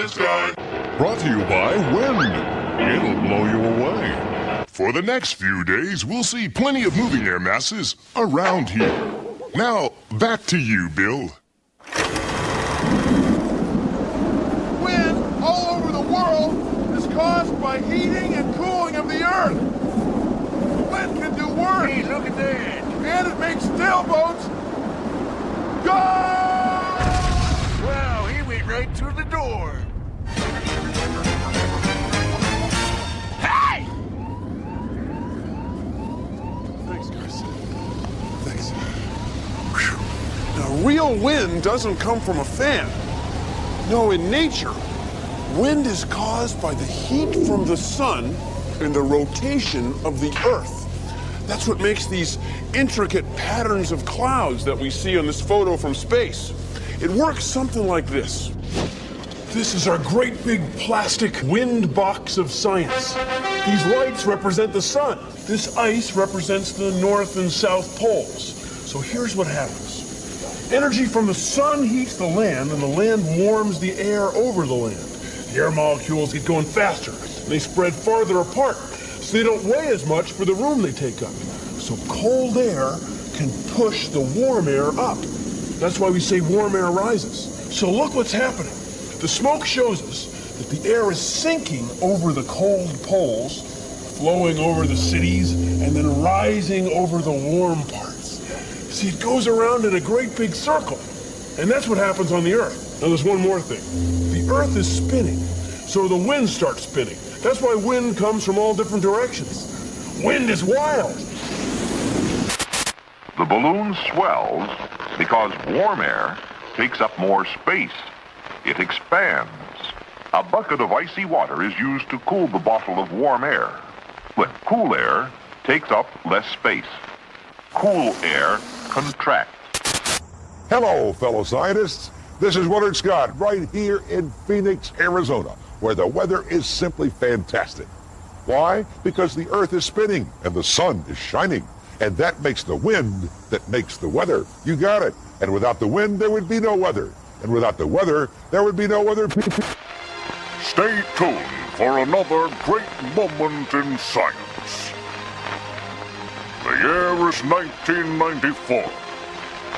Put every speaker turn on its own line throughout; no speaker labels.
Brought to you by wind. It'll blow you away. For the next few days, we'll see plenty of moving air masses around here. Now, back to you, Bill.
Wind all over the world is caused by heating and cooling of the earth. Wind can do work.
Hey, look at that.
And it makes sailboats go!
Wow, he went right through the door. Hey!
Thanks, Chris. Thanks. Whew. Now, real wind doesn't come from a fan. No, in nature, wind is caused by the heat from the sun and the rotation of the earth. That's what makes these intricate patterns of clouds that we see on this photo from space. It works something like this. This is our great big plastic wind box of science. These lights represent the sun. This ice represents the North and South poles. So here's what happens. Energy from the sun heats the land, and the land warms the air over the land. The air molecules get going faster, and they spread farther apart, so they don't weigh as much for the room they take up. So cold air can push the warm air up. That's why we say warm air rises. So look what's happening. The smoke shows us that the air is sinking over the cold poles, flowing over the cities, and then rising over the warm parts. See, it goes around in a great big circle. And that's what happens on the Earth. Now there's one more thing. The Earth is spinning, so the wind starts spinning. That's why wind comes from all different directions. Wind is wild.
The balloon swells because warm air takes up more space. It expands. A bucket of icy water is used to cool the bottle of warm air. But cool air takes up less space. Cool air contracts.
Hello, fellow scientists. This is Willard Scott right here in Phoenix, Arizona, where the weather is simply fantastic. Why? Because the Earth is spinning and the sun is shining. And that makes the wind that makes the weather. You got it. And without the wind, there would be no weather. And without the weather, there would be no other people.
Stay tuned for another great moment in science. The year is 1994.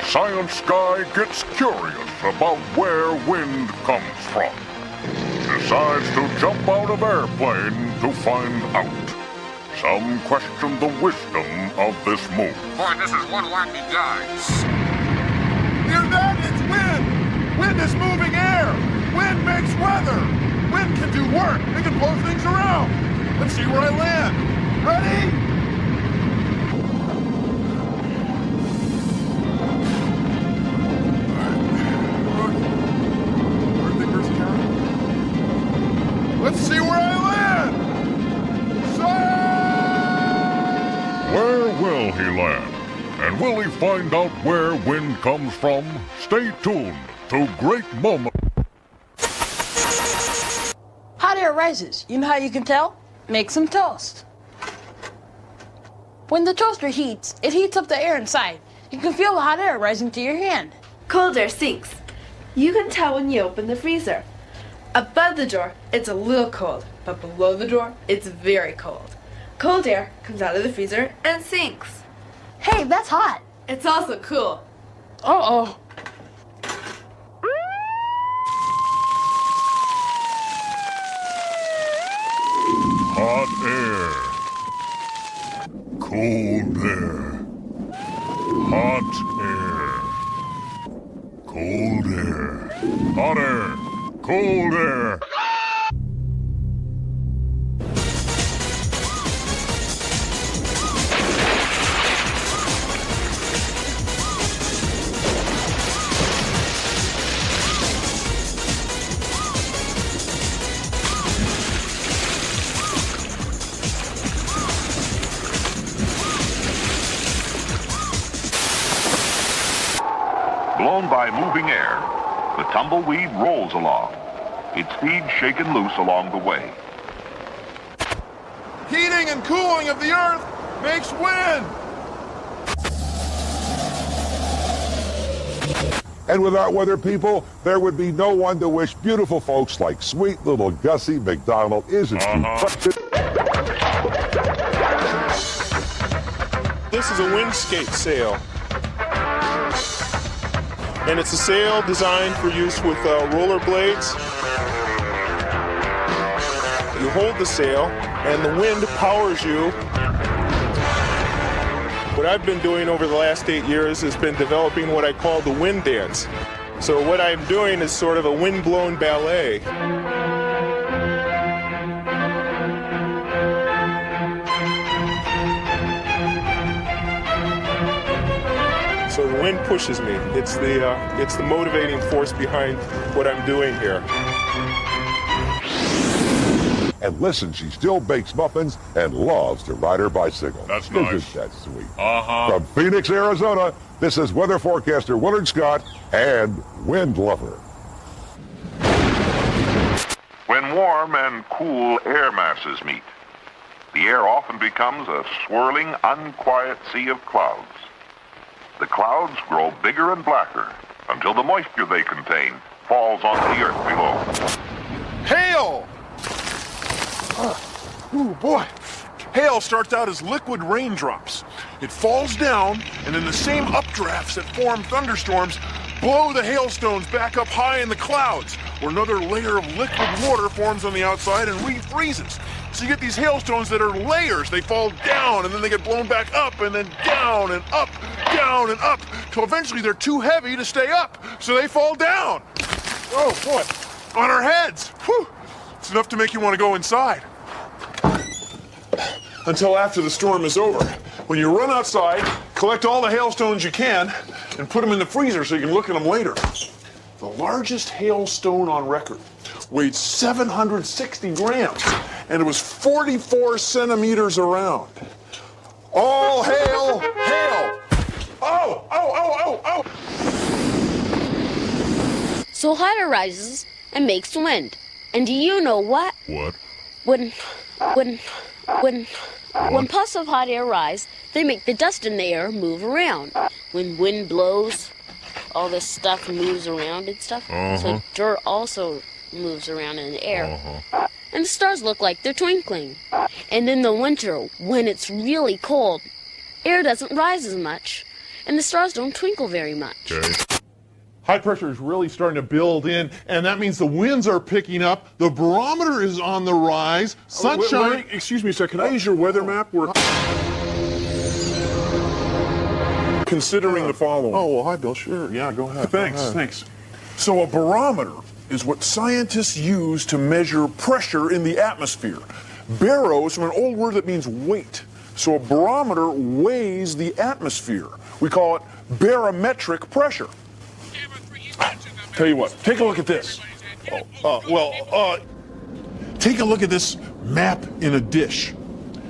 Science guy gets curious about where wind comes from. Decides to jump out of airplane to find out. Some question the wisdom of this move.
Boy, this is one wacky guy.
Hear that? It's wind. Wind is moving air. Wind makes weather. Wind can do work. It can blow things around. Let's see where I land. Ready? Let's see where I land!
Where will he land? And will he find out where wind comes from? Stay tuned to Great Moment.
Hot air rises. You know how you can tell? Make some toast. When the toaster heats, it heats up the air inside. You can feel the hot air rising to your hand.
Cold air sinks. You can tell when you open the freezer. Above the door, it's a little cold, but below the door, it's very cold. Cold air comes out of the freezer and sinks.
Hey, that's hot.
It's also cool.
Uh-oh.
Hot air. Cold air. Hot air. Cold air. Hot air. Cold air.
Blown by moving air, the tumbleweed rolls along, its seeds shaken loose along the way.
Heating and cooling of the earth makes wind.
And without weather people, there would be no one to wish beautiful folks like sweet little Gussie McDonald isn't
This is a windscape sail. And it's a sail designed for use with roller blades. You hold the sail and the wind powers you. What I've been doing over the last 8 years has been developing what I call the wind dance. So what I'm doing is sort of a wind-blown ballet. So the wind pushes me. It's the motivating force behind what I'm doing here.
And listen, she still bakes muffins and loves to ride her bicycle.
That's nice.
Isn't that sweet?
Uh-huh.
From Phoenix, Arizona, this is weather forecaster Willard Scott and Wind Lover.
When warm and cool air masses meet, the air often becomes a swirling, unquiet sea of clouds. The clouds grow bigger and blacker until the moisture they contain falls onto the earth below.
Hail! Ooh, boy. Hail starts out as liquid raindrops. It falls down, and then the same updrafts that form thunderstorms blow the hailstones back up high in the clouds, where another layer of liquid water forms on the outside and refreezes. So you get these hailstones that are layers. They fall down, and then they get blown back up, and then down and up, till eventually they're too heavy to stay up, so they fall down. Oh, boy. On our heads. Whew. It's enough to make you want to go inside. Until after the storm is over, when you run outside, collect all the hailstones you can, and put them in the freezer so you can look at them later. The largest hailstone on record weighed 760 grams, and it was 44 centimeters around. All hail, hail! Oh, oh, oh, oh, oh!
So higher rises and makes wind. And do you know what?
What?
When puffs of hot air rise, they make the dust in the air move around. When wind blows, all this stuff moves around and stuff. So dirt also moves around in the air. And the stars look like they're twinkling. And in the winter, when it's really cold, air doesn't rise as much, and the stars don't twinkle very much.
Okay.
High pressure is really starting to build in, and that means the winds are picking up, the barometer is on the rise, sunshine...
Wait, excuse me a second, can I use your weather map? We're considering the following.
Oh, well, hi, Bill. Sure. Yeah, go ahead.
Thanks. So a barometer is what scientists use to measure pressure in the atmosphere. Baro is from an old word that means weight. So a barometer weighs the atmosphere. We call it barometric pressure. Tell you what, take a look at this. Take a look at this map in a dish.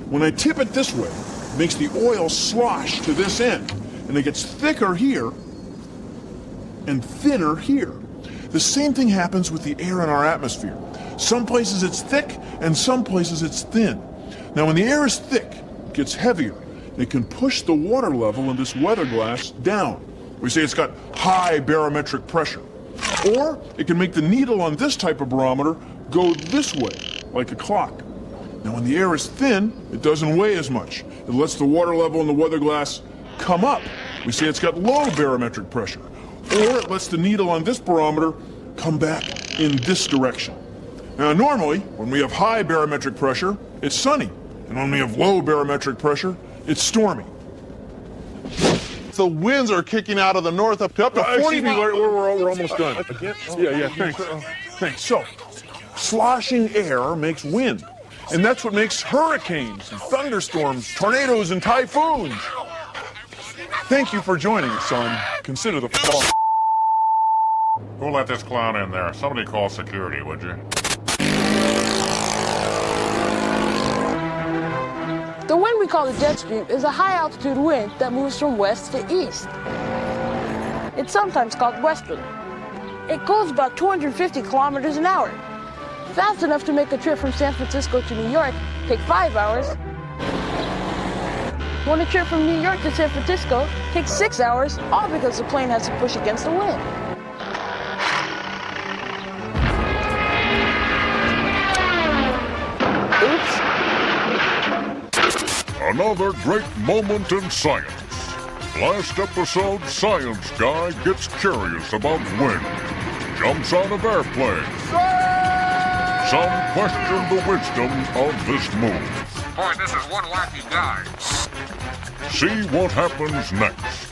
When I tip it this way, it makes the oil slosh to this end, and it gets thicker here and thinner here. The same thing happens with the air in our atmosphere. Some places it's thick, and some places it's thin. Now, when the air is thick, it gets heavier. It can push the water level in this weather glass down. We say it's got high barometric pressure. Or it can make the needle on this type of barometer go this way, like a clock. Now, when the air is thin, it doesn't weigh as much. It lets the water level in the weather glass come up. We say it's got low barometric pressure. Or it lets the needle on this barometer come back in this direction. Now, normally, when we have high barometric pressure, it's sunny. And when we have low barometric pressure, it's stormy.
The winds are kicking out of the north up to 40 miles.
We're almost done. Yeah, thanks. So, sloshing air makes wind. And that's what makes hurricanes, and thunderstorms, tornadoes, and typhoons. Thank you for joining us on Consider the Fall.
Who let this clown in there? Somebody call security, would you?
The wind we call the jet stream is a high-altitude wind that moves from west to east. It's sometimes called westerly. It goes about 250 kilometers an hour. Fast enough to make a trip from San Francisco to New York take 5 hours. When a trip from New York to San Francisco takes 6 hours, all because the plane has to push against the wind.
another great moment in science. Last episode, Science Guy gets curious about wind. Jumps out of airplane. Some question the wisdom of this move.
Boy, this is one wacky guy.
See what happens next.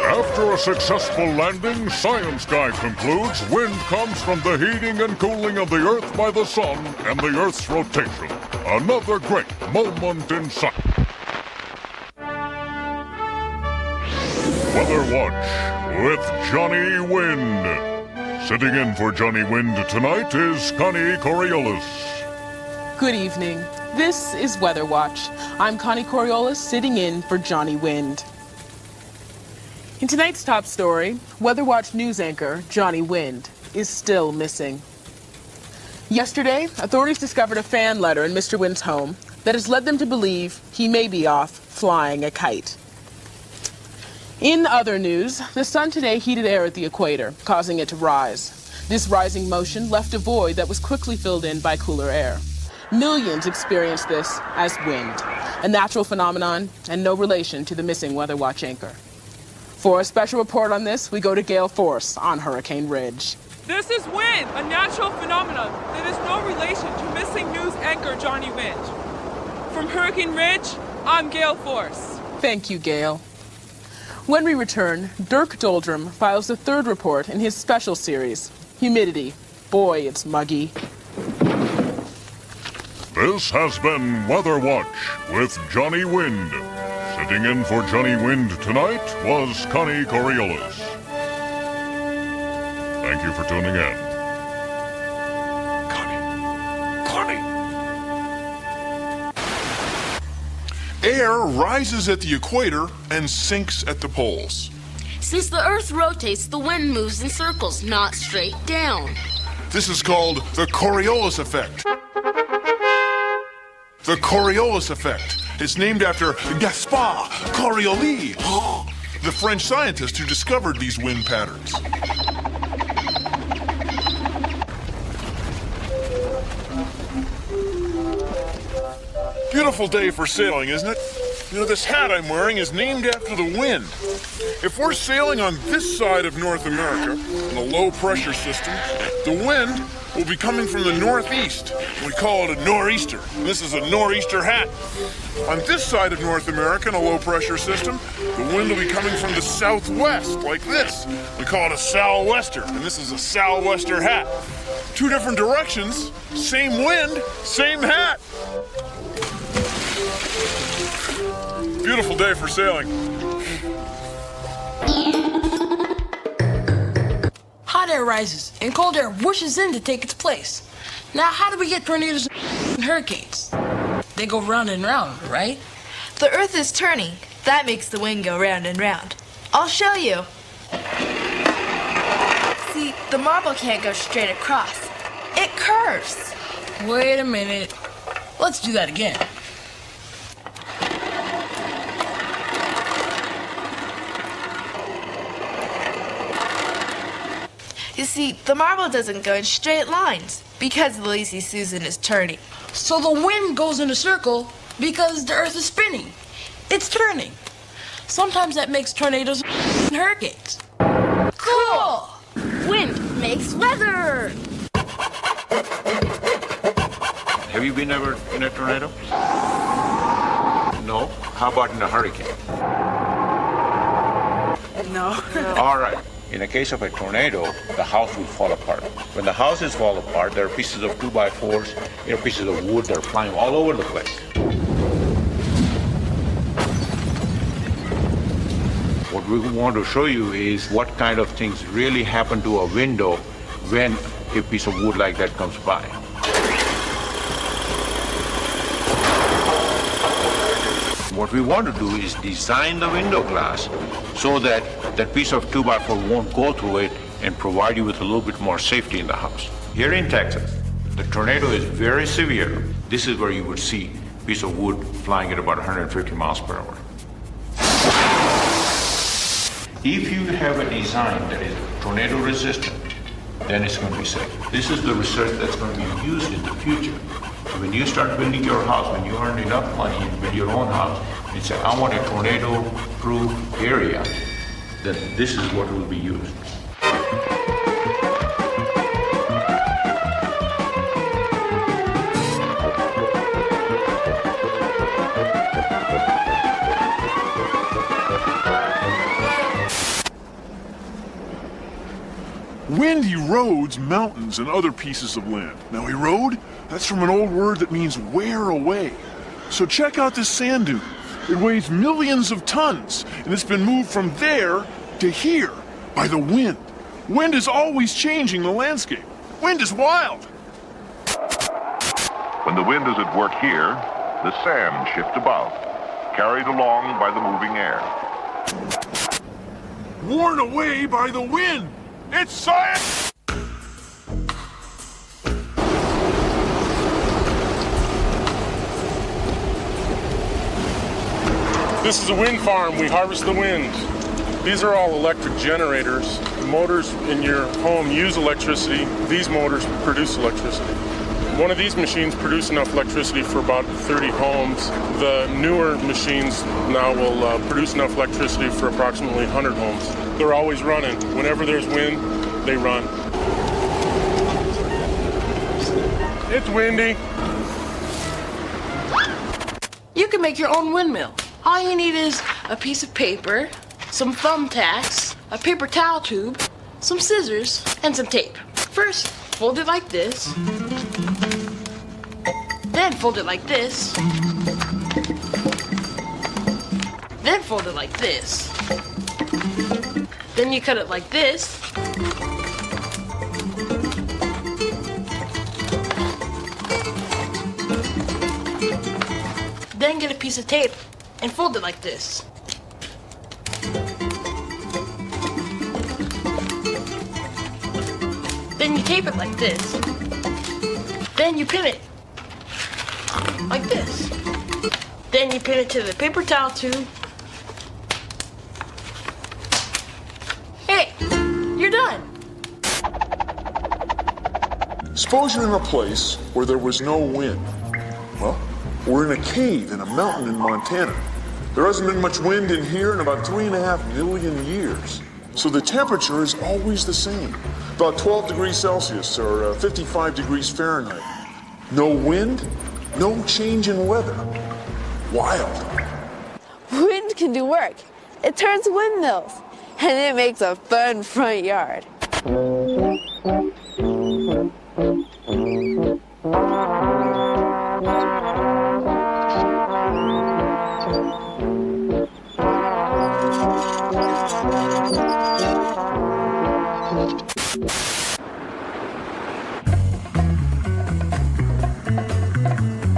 After a successful landing, Science Guy concludes wind comes from the heating and cooling of the Earth by the sun and the Earth's rotation. Another great moment in science. Weather Watch with Johnny Wind. Sitting in for Johnny Wind tonight is Connie Coriolis.
Good evening. This is Weather Watch. I'm Connie Coriolis, sitting in for Johnny Wind. In tonight's top story, Weather Watch news anchor Johnny Wind is still missing. Yesterday, authorities discovered a fan letter in Mr. Wind's home that has led them to believe he may be off flying a kite. In other news, the sun today heated air at the equator, causing it to rise. This rising motion left a void that was quickly filled in by cooler air. Millions experienced this as wind, a natural phenomenon and no relation to the missing Weather Watch anchor. For a special report on this, we go to Gale Force on Hurricane Ridge.
This is wind, a natural phenomenon that is no relation to missing news anchor Johnny Wind. From Hurricane Ridge, I'm Gale Force.
Thank you, Gale. When we return, Dirk Doldrum files the third report in his special series, Humidity. Boy, it's muggy.
This has been Weather Watch with Johnny Wind. Sitting in for Johnny Wind tonight was Connie Coriolis. Thank you for tuning in.
Connie. Air rises at the equator and sinks at the poles.
Since the Earth rotates, the wind moves in circles, not straight down.
This is called the Coriolis effect. The Coriolis effect. It's named after Gaspard Coriolis, the French scientist who discovered these wind patterns. Beautiful day for sailing, isn't it? You know, this hat I'm wearing is named after the wind. If we're sailing on this side of North America, in a low-pressure system, the wind will be coming from the northeast. We call it a nor'easter. This is a nor'easter hat. On this side of North America, in a low-pressure system, the wind will be coming from the southwest, like this. We call it a sou'wester, and this is a sou'wester hat. Two different directions, same wind, same hat. Beautiful day for sailing.
Hot air rises and cold air whooshes in to take its place. Now, how do we get tornadoes and hurricanes? They go round and round, right?
The Earth is turning. That makes the wind go round and round. I'll show you. See, the marble can't go straight across. It curves.
Wait a minute. Let's do that again.
You see, the marble doesn't go in straight lines because the Lazy Susan is turning.
So the wind goes in a circle because the Earth is spinning. It's turning. Sometimes that makes tornadoes and hurricanes. Cool!
Wind makes weather!
Have you been ever in a tornado? No? How about in a hurricane?
No.
All right. In the case of a tornado, the house will fall apart. When the houses fall apart, there are pieces of 2x4s, pieces of wood that are flying all over the place. What we want to show you is what kind of things really happen to a window when a piece of wood like that comes by. What we want to do is design the window glass so that that piece of 2x4 won't go through it and provide you with a little bit more safety in the house. Here in Texas, the tornado is very severe. This is where you would see a piece of wood flying at about 150 miles per hour. If you have a design that is tornado resistant, then it's going to be safe. This is the research that's going to be used in the future. So when you start building your house, when you earn enough money and build your own house, and say, I want a tornado-proof area, then this is what will be used.
Wind erodes mountains and other pieces of land. Now, erode, that's from an old word that means wear away. So check out this sand dune. It weighs millions of tons, and it's been moved from there to here by the wind. Wind is always changing the landscape. Wind is wild.
When the wind is at work here, the sand shifts about, carried along by the moving air.
Worn away by the wind. It's science!
This is a wind farm. We harvest the wind. These are all electric generators. The motors in your home use electricity. These motors produce electricity. One of these machines produce enough electricity for about 30 homes. The newer machines now will produce enough electricity for approximately 100 homes. They're always running. Whenever there's wind, they run. It's windy.
You can make your own windmill. All you need is a piece of paper, some thumbtacks, a paper towel tube, some scissors, and some tape. First, fold it like this. Then fold it like this. Then fold it like this. Then you cut it like this. Then get a piece of tape and fold it like this. Then you tape it like this. Then you pin it like this. Then you pin it to the paper towel tube. Hey, you're done.
Suppose you're in a place where there was no wind. Well, we're in a cave in a mountain in Montana. There hasn't been much wind in here in about 3.5 million years. So the temperature is always the same, about 12 degrees Celsius or 55 degrees Fahrenheit. No wind, no change in weather. Wild.
Wind can do work. It turns windmills, and it makes a fun front yard.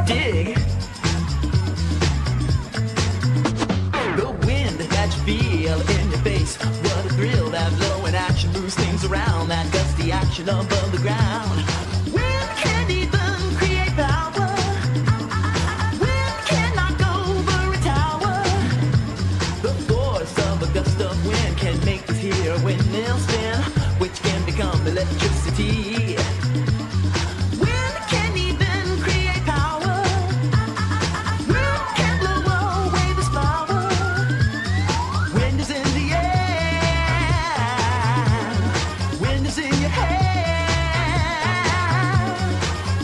Dig. The wind that you feel in your face. What a thrill, that blowing action moves things around. That gusty action above the ground. Wind can even create power. Wind can knock over a tower. The force of a gust of wind can make this here windmill spin, which can become electricity. Wind can even create power. Wind can blow away this power. Wind is in the air. Wind is in your hair.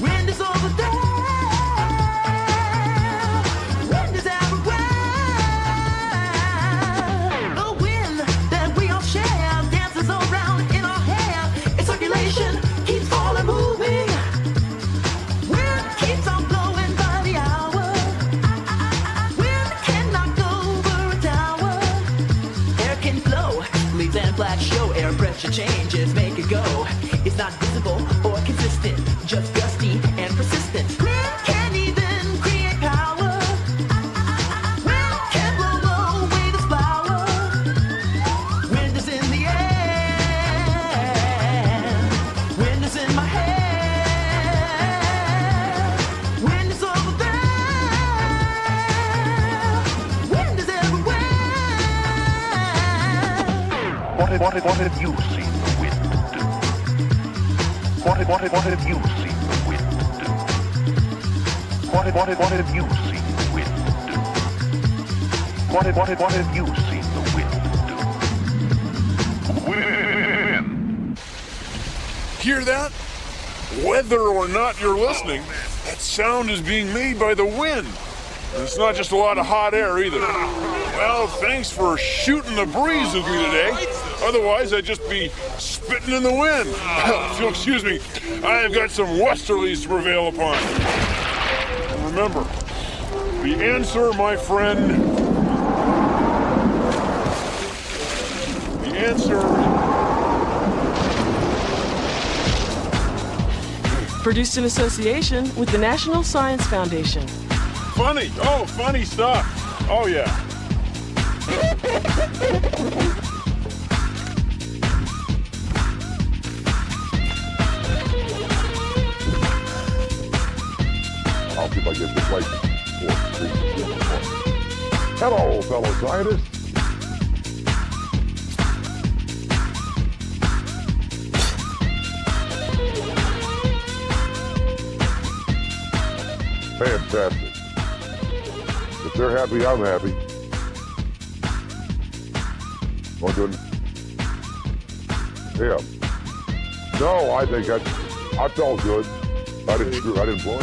Wind is over there. Wind is everywhere. The wind that we all share dances around in our hair. Its circulation keeps all moving. Wind keeps on blowing by the hour. Wind can knock over a tower. Air can flow, leaves and flags show. Air pressure changes, make it go. It's not visible or consistent, just gusty and persistent. Wind can even create power. Wind can blow away this flower. Wind is in the air. Wind is in my hair. Wind is over there. Wind is everywhere.
What have you seen the wind do? What have you seen the wind do? What have you seen the wind do? What have you seen the wind do? Wind.
Hear that? Whether or not you're listening, that sound is being made by the wind. And it's not just a lot of hot air either. Well, thanks for shooting the breeze with me today. Otherwise, I'd just be spitting in the wind. So, excuse me, I have got some westerlies to prevail upon. And remember, the answer, my friend, the answer...
Produced in association with the National Science Foundation.
Funny. Oh, funny stuff. Oh, yeah.
I'll see if I get this right. 4, 3, 2, 1. Hello, fellow scientists. Fantastic. If they're happy, I'm happy. Want to? Yeah. No, I think I felt good. I didn't blow anything.